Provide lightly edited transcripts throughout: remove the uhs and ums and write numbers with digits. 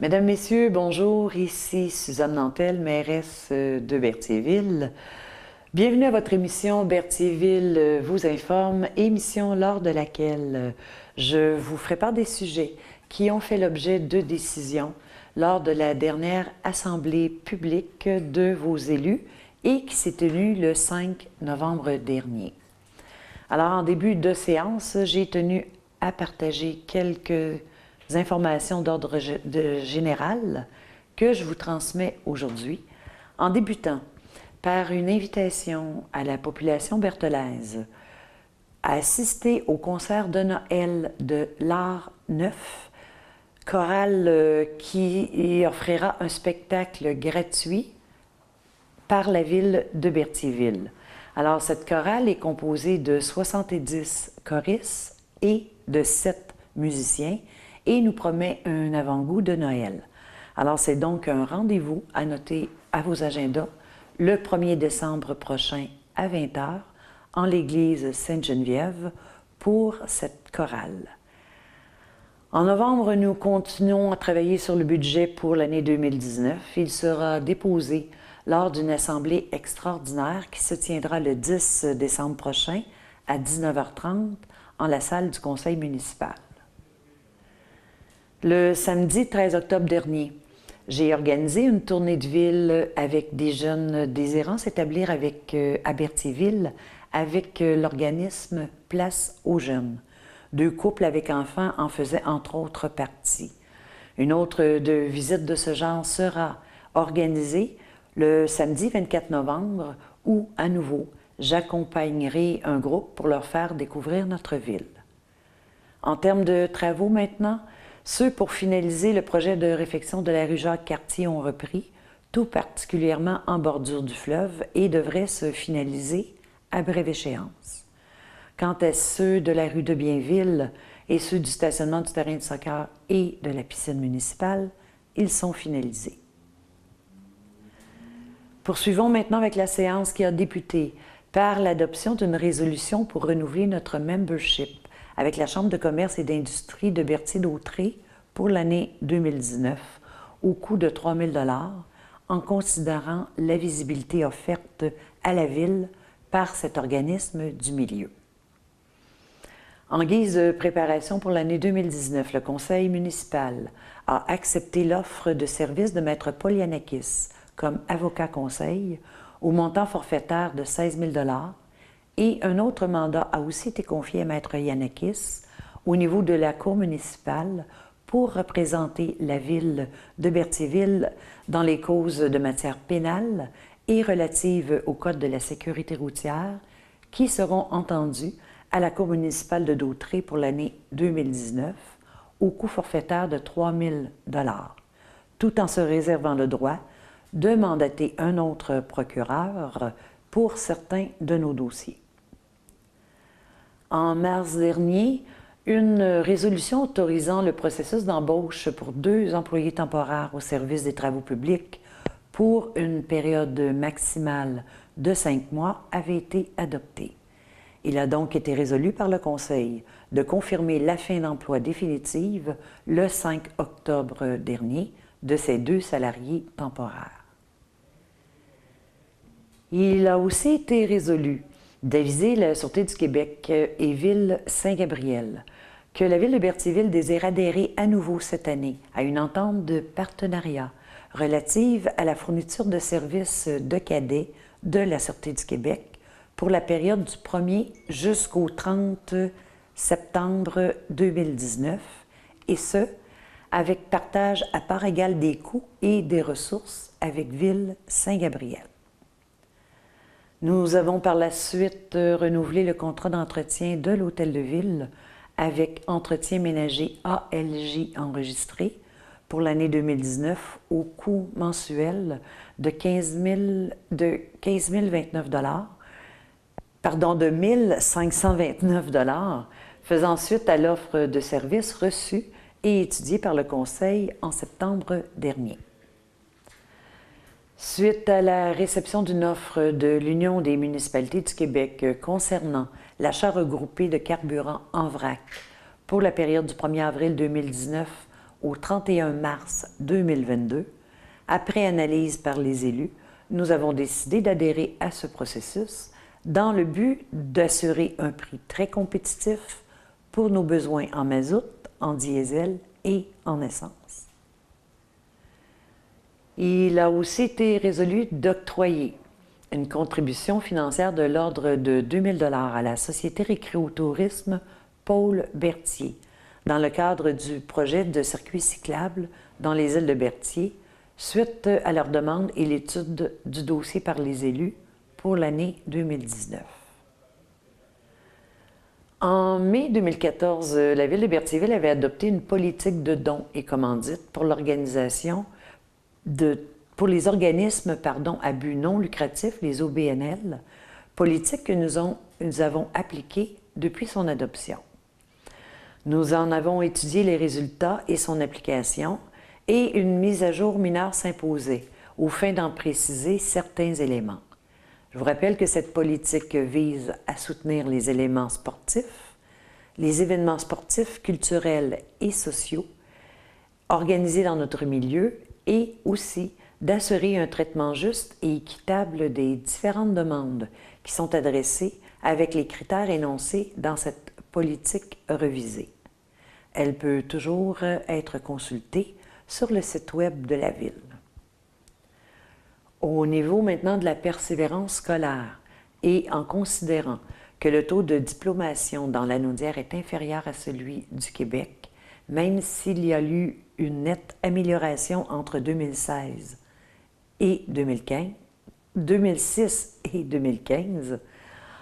Mesdames, Messieurs, bonjour, ici Suzanne Nantel, mairesse de Berthierville. Bienvenue à votre émission Berthierville vous informe, émission lors de laquelle je vous ferai part des sujets qui ont fait l'objet de décisions lors de la dernière assemblée publique de vos élus et qui s'est tenue le 5 novembre dernier. Alors, en début de séance, j'ai tenu à partager quelques informations d'ordre général que je vous transmets aujourd'hui, en débutant par une invitation à la population berthelaise à assister au concert de Noël de l'Art Neuf, chorale qui offrira un spectacle gratuit par la ville de Berthierville. Alors, cette chorale est composée de 70 choristes et de 7 musiciens et nous promet un avant-goût de Noël. Alors, c'est donc un rendez-vous à noter à vos agendas le 1er décembre prochain à 20h en l'église Sainte-Geneviève pour cette chorale. En novembre, nous continuons à travailler sur le budget pour l'année 2019. Il sera déposé lors d'une assemblée extraordinaire qui se tiendra le 10 décembre prochain à 19h30 en la salle du conseil municipal. Le samedi 13 octobre dernier, j'ai organisé une tournée de ville avec des jeunes désirant s'établir à Berthierville avec l'organisme Place aux jeunes. 2 couples avec enfants en faisaient entre autres partie. Une autre visite de ce genre sera organisée le samedi 24 novembre où, à nouveau, j'accompagnerai un groupe pour leur faire découvrir notre ville. En termes de travaux maintenant, ceux pour finaliser le projet de réfection de la rue Jacques-Cartier ont repris, tout particulièrement en bordure du fleuve, et devraient se finaliser à brève échéance. Quant à ceux de la rue de Bienville et ceux du stationnement du terrain de soccer et de la piscine municipale, ils sont finalisés. Poursuivons maintenant avec la séance qui a débuté par l'adoption d'une résolution pour renouveler notre membership avec la Chambre de commerce et d'industrie de Berthier-Dautré pour l'année 2019 au coût de 3 000 $ en considérant la visibilité offerte à la ville par cet organisme du milieu. En guise de préparation pour l'année 2019, le conseil municipal a accepté l'offre de service de maître Paul Yanakis comme avocat-conseil au montant forfaitaire de 16 000 $ et un autre mandat a aussi été confié à maître Yanakis au niveau de la cour municipale pour représenter la ville de Berthierville dans les causes de matière pénale et relatives au Code de la sécurité routière qui seront entendues à la cour municipale de Dautré pour l'année 2019 au coût forfaitaire de 3 000 $, tout en se réservant le droit de mandater un autre procureur pour certains de nos dossiers. En mars dernier, une résolution autorisant le processus d'embauche pour 2 employés temporaires au service des travaux publics pour une période maximale de 5 mois avait été adoptée. Il a donc été résolu par le Conseil de confirmer la fin d'emploi définitive le 5 octobre dernier de ces 2 salariés temporaires. Il a aussi été résolu d'aviser la Sûreté du Québec et Ville Saint-Gabriel que la Ville de Berthierville désire adhérer à nouveau cette année à une entente de partenariat relative à la fourniture de services de cadets de la Sûreté du Québec pour la période du 1er jusqu'au 30 septembre 2019, et ce, avec partage à part égale des coûts et des ressources avec Ville Saint-Gabriel. Nous avons par la suite renouvelé le contrat d'entretien de l'Hôtel de Ville avec Entretien ménager ALJ enregistré pour l'année 2019 au coût mensuel de 1 529 $, faisant suite à l'offre de services reçue et étudiée par le Conseil en septembre dernier. Suite à la réception d'une offre de l'Union des municipalités du Québec concernant l'achat regroupé de carburant en vrac pour la période du 1er avril 2019 au 31 mars 2022, après analyse par les élus, nous avons décidé d'adhérer à ce processus dans le but d'assurer un prix très compétitif pour nos besoins en mazout, en diesel et en essence. Il a aussi été résolu d'octroyer une contribution financière de l'ordre de 2 000 $ à la Société Récréotourisme Paul Berthier dans le cadre du projet de circuit cyclable dans les îles de Berthier, suite à leur demande et l'étude du dossier par les élus pour l'année 2019. En mai 2014, la Ville de Berthierville avait adopté une politique de dons et commandites pour pour les organismes à but non lucratif, les OBNL, politique que nous avons appliquée depuis son adoption. Nous en avons étudié les résultats et son application, et une mise à jour mineure s'imposait, aux fins d'en préciser certains éléments. Je vous rappelle que cette politique vise à soutenir les éléments sportifs, les événements sportifs, culturels et sociaux organisés dans notre milieu et aussi d'assurer un traitement juste et équitable des différentes demandes qui sont adressées avec les critères énoncés dans cette politique revisée. Elle peut toujours être consultée sur le site web de la Ville. Au niveau maintenant de la persévérance scolaire et en considérant que le taux de diplomation dans l'Anaudière est inférieur à celui du Québec, même s'il y a eu une nette amélioration entre 2006 et 2015,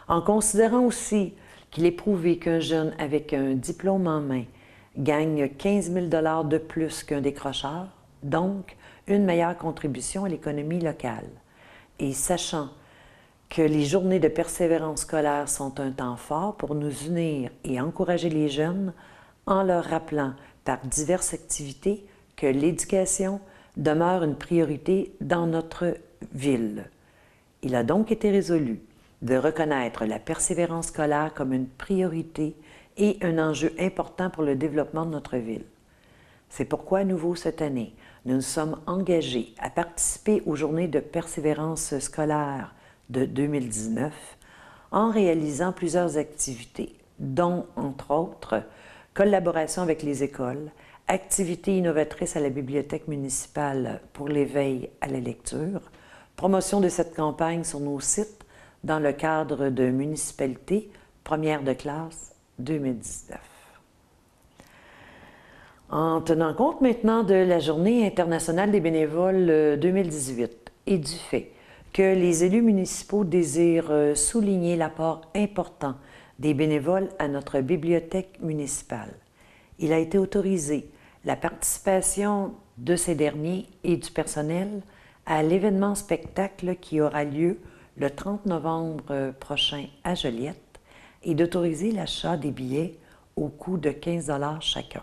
en considérant aussi qu'il est prouvé qu'un jeune avec un diplôme en main gagne 15 000 $ de plus qu'un décrocheur, donc une meilleure contribution à l'économie locale. Et sachant que les journées de persévérance scolaire sont un temps fort pour nous unir et encourager les jeunes en leur rappelant par diverses activités que l'éducation demeure une priorité dans notre ville. Il a donc été résolu de reconnaître la persévérance scolaire comme une priorité et un enjeu important pour le développement de notre ville. C'est pourquoi, à nouveau cette année, nous nous sommes engagés à participer aux journées de persévérance scolaire de 2019 en réalisant plusieurs activités, dont, entre autres, collaboration avec les écoles, activités innovatrices à la bibliothèque municipale pour l'éveil à la lecture, promotion de cette campagne sur nos sites dans le cadre de municipalité première de classe 2019. En tenant compte maintenant de la Journée internationale des bénévoles 2018 et du fait que les élus municipaux désirent souligner l'apport important des bénévoles à notre bibliothèque municipale, il a été autorisé la participation de ces derniers et du personnel à l'événement spectacle qui aura lieu le 30 novembre prochain à Joliette et d'autoriser l'achat des billets au coût de 15 $ chacun.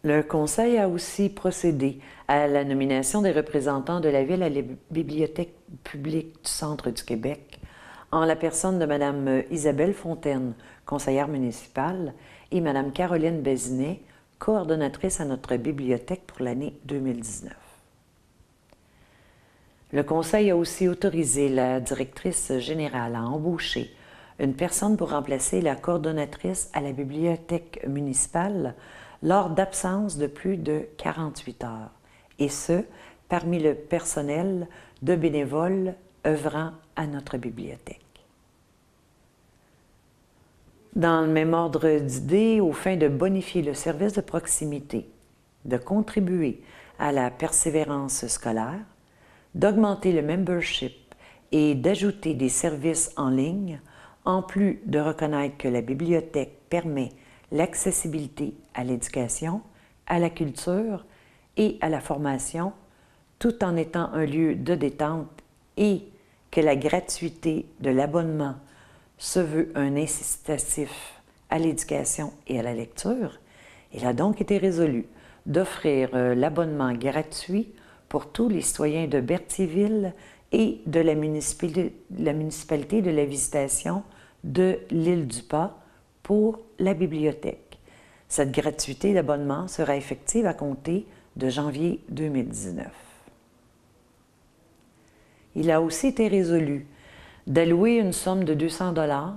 Le Conseil a aussi procédé à la nomination des représentants de la Ville à la Bibliothèque publique du Centre du Québec, en la personne de Mme Isabelle Fontaine, conseillère municipale, et Mme Caroline Bézinet, coordonnatrice à notre bibliothèque pour l'année 2019. Le Conseil a aussi autorisé la directrice générale à embaucher une personne pour remplacer la coordonnatrice à la bibliothèque municipale lors d'absence de plus de 48 heures, et ce, parmi le personnel de bénévoles œuvrant à notre bibliothèque. Dans le même ordre d'idées, aux fins de bonifier le service de proximité, de contribuer à la persévérance scolaire, d'augmenter le membership et d'ajouter des services en ligne, en plus de reconnaître que la bibliothèque permet l'accessibilité à l'éducation, à la culture et à la formation, tout en étant un lieu de détente et que la gratuité de l'abonnement se veut un incitatif à l'éducation et à la lecture, il a donc été résolu d'offrir l'abonnement gratuit pour tous les citoyens de Berthierville et de la municipalité de la Visitation de l'Île-du-Pas pour la bibliothèque. Cette gratuité d'abonnement sera effective à compter de janvier 2019. Il a aussi été résolu d'allouer une somme de 200 $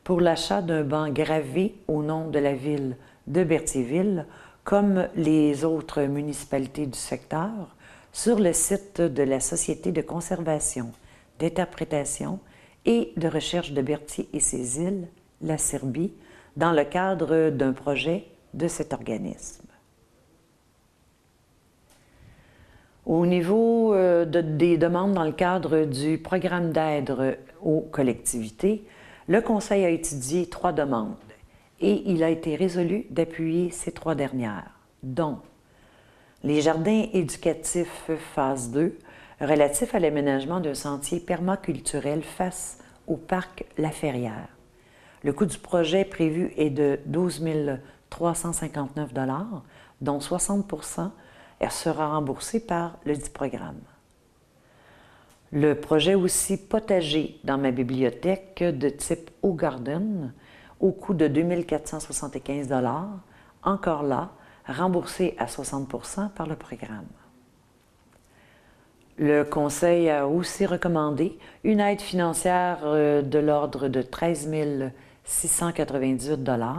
pour l'achat d'un banc gravé au nom de la ville de Berthierville, comme les autres municipalités du secteur, sur le site de la Société de conservation, d'interprétation et de recherche de Berthier et ses îles, la Serbie, dans le cadre d'un projet de cet organisme. Au niveau des demandes dans le cadre du programme d'aide aux collectivités, le Conseil a étudié 3 demandes et il a été résolu d'appuyer ces 3 dernières, dont les jardins éducatifs phase 2 relatifs à l'aménagement d'un sentier permaculturel face au parc La Ferrière. Le coût du projet prévu est de 12 359 $, dont 60 % sera remboursé par le dit programme. Le projet aussi potager dans ma bibliothèque de type O-Garden au coût de 2 475 $, encore là, remboursé à 60 % par le programme. Le Conseil a aussi recommandé une aide financière de l'ordre de 13 698 $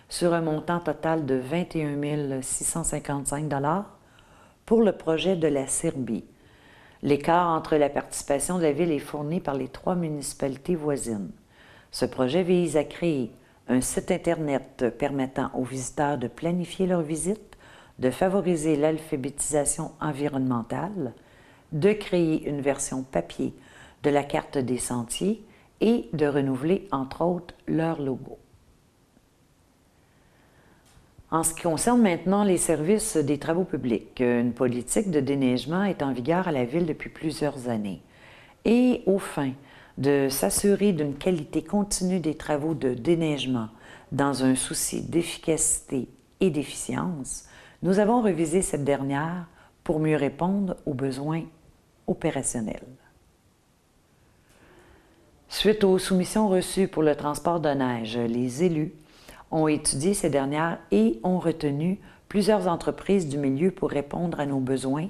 sur un montant total de 21 655 $ pour le projet de la Serbie. L'écart entre la participation de la Ville est fourni par les 3 municipalités voisines. Ce projet vise à créer un site Internet permettant aux visiteurs de planifier leur visite, de favoriser l'alphabétisation environnementale, de créer une version papier de la carte des sentiers et de renouveler, entre autres, leur logo. En ce qui concerne maintenant les services des travaux publics, une politique de déneigement est en vigueur à la Ville depuis plusieurs années. Et aux fins de s'assurer d'une qualité continue des travaux de déneigement dans un souci d'efficacité et d'efficience, nous avons revisé cette dernière pour mieux répondre aux besoins opérationnels. Suite aux soumissions reçues pour le transport de neige, les élus ont étudié ces dernières et ont retenu plusieurs entreprises du milieu pour répondre à nos besoins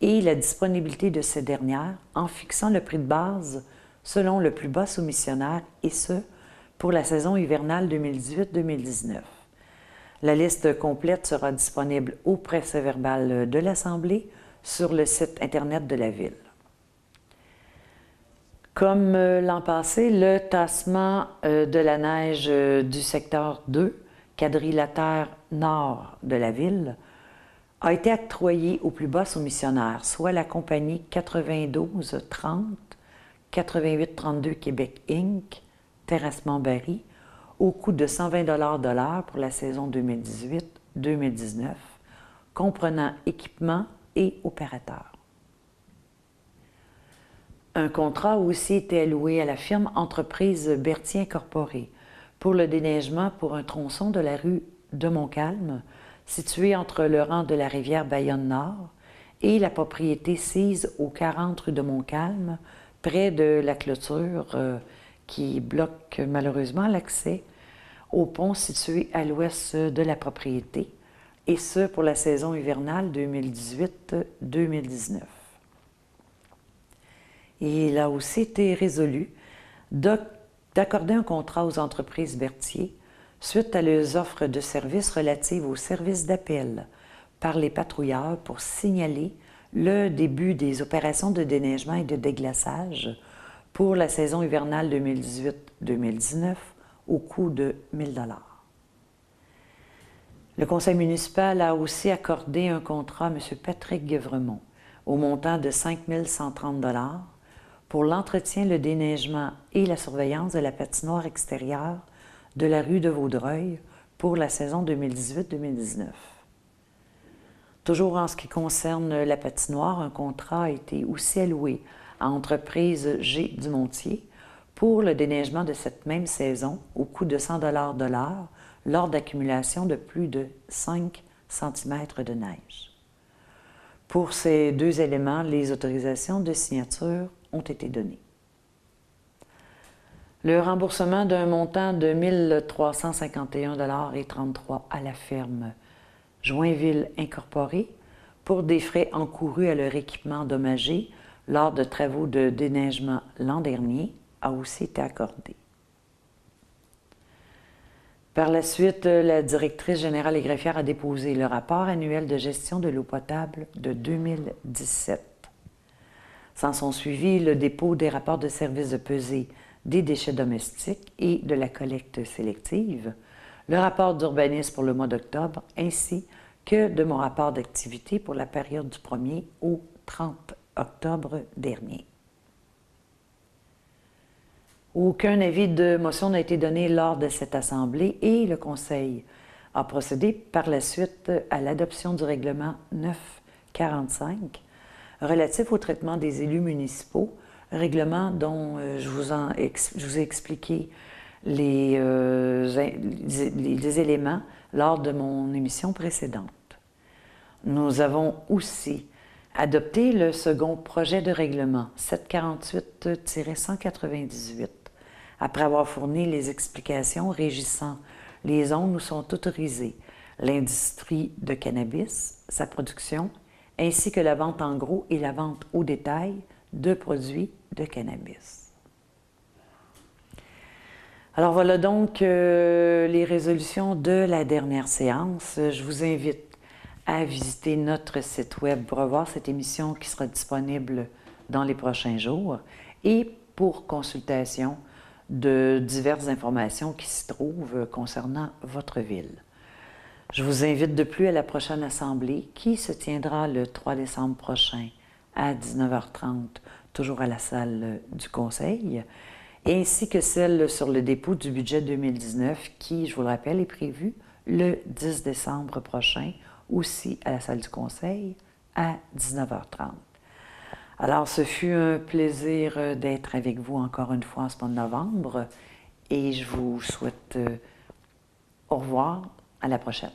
et la disponibilité de ces dernières en fixant le prix de base selon le plus bas soumissionnaire et ce, pour la saison hivernale 2018-2019. La liste complète sera disponible au procès-verbal de l'Assemblée sur le site Internet de la Ville. Comme l'an passé, le tassement de la neige du secteur 2, quadrilatère nord de la Ville, a été octroyé au plus bas soumissionnaire, soit la compagnie 9230, 8832 Québec Inc., Terrassement-Barry, au coût de 120 $ de l'heure pour la saison 2018-2019, comprenant équipement et opérateurs. Un contrat a aussi été alloué à la firme Entreprise Berthier Incorporée pour le déneigement pour un tronçon de la rue de Montcalm, situé entre le rang de la rivière Bayonne-Nord et la propriété sise aux 40 rue de Montcalm, près de la clôture qui bloque malheureusement l'accès au pont situé à l'ouest de la propriété, et ce pour la saison hivernale 2018-2019. Et il a aussi été résolu d'accorder un contrat aux entreprises Berthier suite à leurs offres de services relatives aux services d'appel par les patrouilleurs pour signaler le début des opérations de déneigement et de déglaçage pour la saison hivernale 2018-2019 au coût de 1 000 $. Le conseil municipal a aussi accordé un contrat à M. Patrick Guévremont au montant de 5 130 $ pour l'entretien, le déneigement et la surveillance de la patinoire extérieure de la rue de Vaudreuil pour la saison 2018-2019. Toujours en ce qui concerne la patinoire, un contrat a été aussi alloué à Entreprise G. Dumontier pour le déneigement de cette même saison au coût de 100 $ de l'heure lors d'accumulation de plus de 5 cm de neige. Pour ces 2 éléments, les autorisations de signature ont été données. Le remboursement d'un montant de 1 351,33 $ à la ferme Joinville Incorporée pour des frais encourus à leur équipement endommagé lors de travaux de déneigement l'an dernier a aussi été accordé. Par la suite, la directrice générale et greffière a déposé le rapport annuel de gestion de l'eau potable de 2017. S'en sont suivis le dépôt des rapports de services de pesée des déchets domestiques et de la collecte sélective, le rapport d'urbanisme pour le mois d'octobre, ainsi que de mon rapport d'activité pour la période du 1er au 30 octobre dernier. Aucun avis de motion n'a été donné lors de cette assemblée et le Conseil a procédé par la suite à l'adoption du règlement 945 relatif au traitement des élus municipaux, règlement dont je vous ai expliqué les éléments lors de mon émission précédente. Nous avons aussi adopté le second projet de règlement 748-198 après avoir fourni les explications régissant les zones où sont autorisées l'industrie de cannabis, sa production, ainsi que la vente en gros et la vente au détail de produits de cannabis. Alors voilà donc les résolutions de la dernière séance. Je vous invite à visiter notre site web pour revoir cette émission qui sera disponible dans les prochains jours et pour consultation de diverses informations qui s'y trouvent concernant votre ville. Je vous invite de plus à la prochaine assemblée qui se tiendra le 3 décembre prochain à 19h30, toujours à la salle du Conseil, ainsi que celle sur le dépôt du budget 2019 qui, je vous le rappelle, est prévue le 10 décembre prochain, aussi à la salle du Conseil à 19h30. Alors, ce fut un plaisir d'être avec vous encore une fois en ce mois de novembre et je vous souhaite au revoir, à la prochaine.